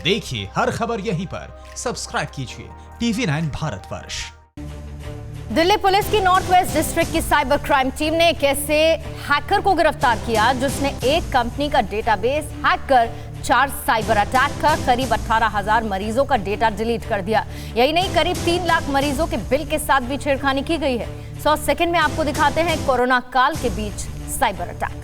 देखिए हर खबर यहीं पर। सब्सक्राइब कीजिए TV9 भारतवर्ष। दिल्ली पुलिस की नॉर्थ वेस्ट डिस्ट्रिक्ट की साइबर क्राइम टीम ने एक ऐसे हैकर को गिरफ्तार किया जिसने एक कंपनी का डेटाबेस हैक कर 4 साइबर अटैक कर करीब 18,000 मरीजों का डेटा डिलीट कर दिया। यही नहीं, करीब 3 लाख मरीजों के बिल के साथ भी छेड़खानी की गई है। 100 सेकंड में आपको दिखाते हैं कोरोना काल के बीच साइबर अटैक।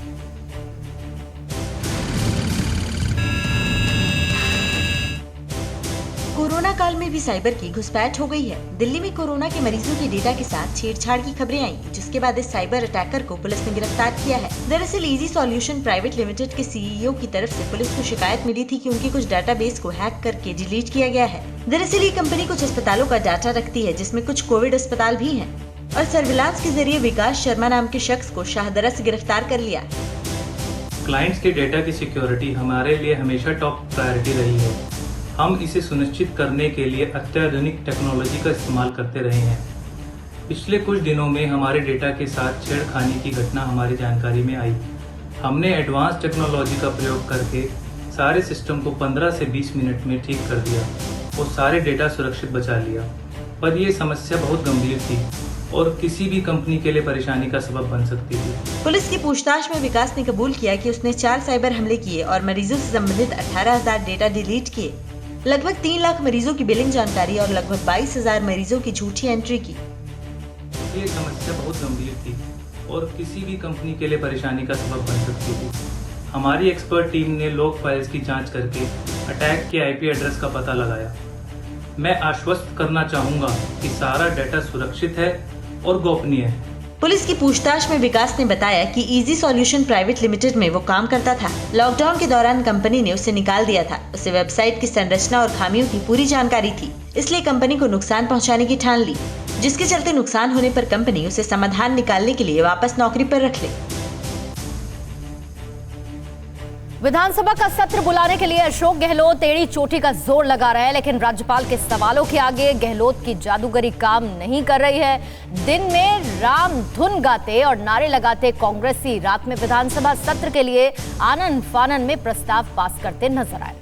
कोरोना काल में भी साइबर की घुसपैठ हो गई है। दिल्ली में कोरोना के मरीजों के डेटा के साथ छेड़छाड़ की खबरें आई, जिसके बाद इस साइबर अटैकर को पुलिस ने गिरफ्तार किया है। दरअसल इजी सॉल्यूशन प्राइवेट लिमिटेड के सीईओ की तरफ से पुलिस को शिकायत मिली थी कि उनके कुछ डाटाबेस को हैक करके डिलीट किया गया है। दरअसल ये कंपनी कुछ अस्पतालों का डाटा रखती है, जिसमें कुछ कोविड अस्पताल भी हैं, और सर्विलांस के जरिए विकास शर्मा नाम के शख्स को शाहदरा से गिरफ्तार कर लिया। क्लाइंट्स के डेटा की सिक्योरिटी हमारे लिए हमेशा टॉप प्रायोरिटी रही है। हम इसे सुनिश्चित करने के लिए अत्याधुनिक टेक्नोलॉजी का इस्तेमाल करते रहे हैं। पिछले कुछ दिनों में हमारे डेटा के साथ छेड़खानी की घटना हमारी जानकारी में आई। हमने एडवांस टेक्नोलॉजी का प्रयोग करके सारे सिस्टम को 15 से 20 मिनट में ठीक कर दिया और सारे डेटा सुरक्षित बचा लिया। पर यह समस्या बहुत गंभीर थी और किसी भी कंपनी के लिए परेशानी का सबब बन सकती थी। पुलिस की पूछताछ में विकास ने कबूल किया कि उसने 4 साइबर हमले किए और मरीजों से संबंधित 18,000 डेटा डिलीट किए। लगभग 3 लाख मरीजों की बिलिंग जानकारी और लगभग 22,000 मरीजों की झूठी एंट्री की। ये समस्या बहुत गंभीर थी और किसी भी कंपनी के लिए परेशानी का सबब बन सकती थी। हमारी एक्सपर्ट टीम ने लॉग फाइल्स की जांच करके अटैक के आईपी एड्रेस का पता लगाया। मैं आश्वस्त करना चाहूंगा कि सारा डेटा सुरक्षित है और गोपनीय है। पुलिस की पूछताछ में विकास ने बताया कि इजी सॉल्यूशन प्राइवेट लिमिटेड में वो काम करता था। लॉकडाउन के दौरान कंपनी ने उसे निकाल दिया था। उसे वेबसाइट की संरचना और खामियों की पूरी जानकारी थी, इसलिए कंपनी को नुकसान पहुंचाने की ठान ली, जिसके चलते नुकसान होने पर कंपनी उसे समाधान निकालने के लिए वापस नौकरी पर रख ले। विधानसभा का सत्र बुलाने के लिए अशोक गहलोत एड़ी चोटी का जोर लगा रहे हैं, लेकिन राज्यपाल के सवालों के आगे गहलोत की जादूगरी काम नहीं कर रही है। दिन में राम धुन गाते और नारे लगाते कांग्रेसी रात में विधानसभा सत्र के लिए आनन फानन में प्रस्ताव पास करते नजर आए।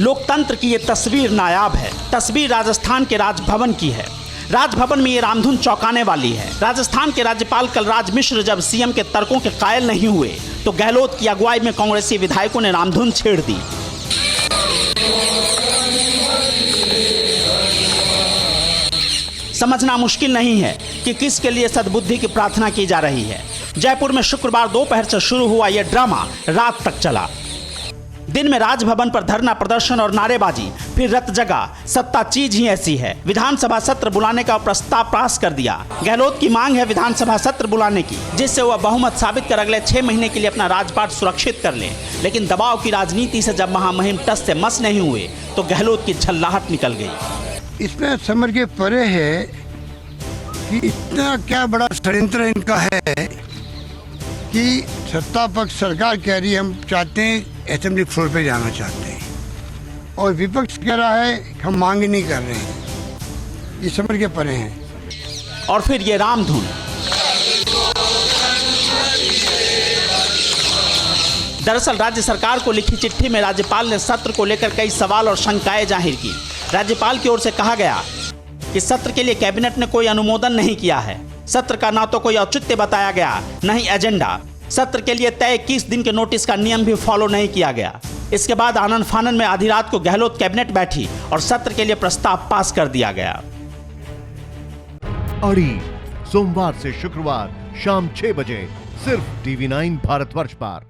लोकतंत्र की ये तस्वीर नायाब है। तस्वीर राजस्थान के राजभवन की है। राजभवन में ये रामधुन चौंकाने वाली है। राजस्थान के राज्यपाल कलराज मिश्र जब सीएम के तर्कों के कायल नहीं हुए तो गहलोत की अगुवाई में कांग्रेसी विधायकों ने रामधुन छेड़ दी। समझना मुश्किल नहीं है कि किसके लिए सद्बुद्धि की प्रार्थना की जा रही है। जयपुर में शुक्रवार दोपहर से शुरू हुआ यह ड्रामा रात तक चला। दिन में राजभवन पर धरना प्रदर्शन और नारेबाजी, फिर रत जगा। सत्ता चीज ही ऐसी है। विधानसभा सत्र बुलाने का प्रस्ताव पास कर दिया। गहलोत की मांग है विधानसभा सत्र बुलाने की, जिससे वह बहुमत साबित कर अगले 6 महीने के लिए अपना राजपाट सुरक्षित कर ले। लेकिन दबाव की राजनीति से जब महामहिम टस से मस नहीं हुए तो गहलोत की झल्लाहट निकल गई। इसमें समझ के परे है कि इतना क्या बड़ा षड्यंत्र इनका है कि सत्ता पक्ष सरकार कह रही है हम चाहते हैं असेंबली फ्लोर पे जाना चाहते हैं, और विपक्ष कह रहा है हम मांग नहीं कर रहे हैं। ये समझ के परे हैं। और फिर ये रामधुन। दरअसल राज्य सरकार को लिखी चिट्ठी में राज्यपाल ने सत्र को लेकर कई सवाल और शंकाएं जाहिर की। राज्यपाल की ओर से कहा गया कि सत्र के लिए कैबिनेट ने कोई अनुमोदन नहीं किया है। सत्र का ना तो कोई औचित्य बताया गया, न ही एजेंडा। सत्र के लिए तय 21 दिन के नोटिस का नियम भी फॉलो नहीं किया गया। इसके बाद आनन फानन में आधी रात को गहलोत कैबिनेट बैठी और सत्र के लिए प्रस्ताव पास कर दिया गया। अड़ी सोमवार से शुक्रवार शाम 6 बजे सिर्फ TV9 भारतवर्ष पर।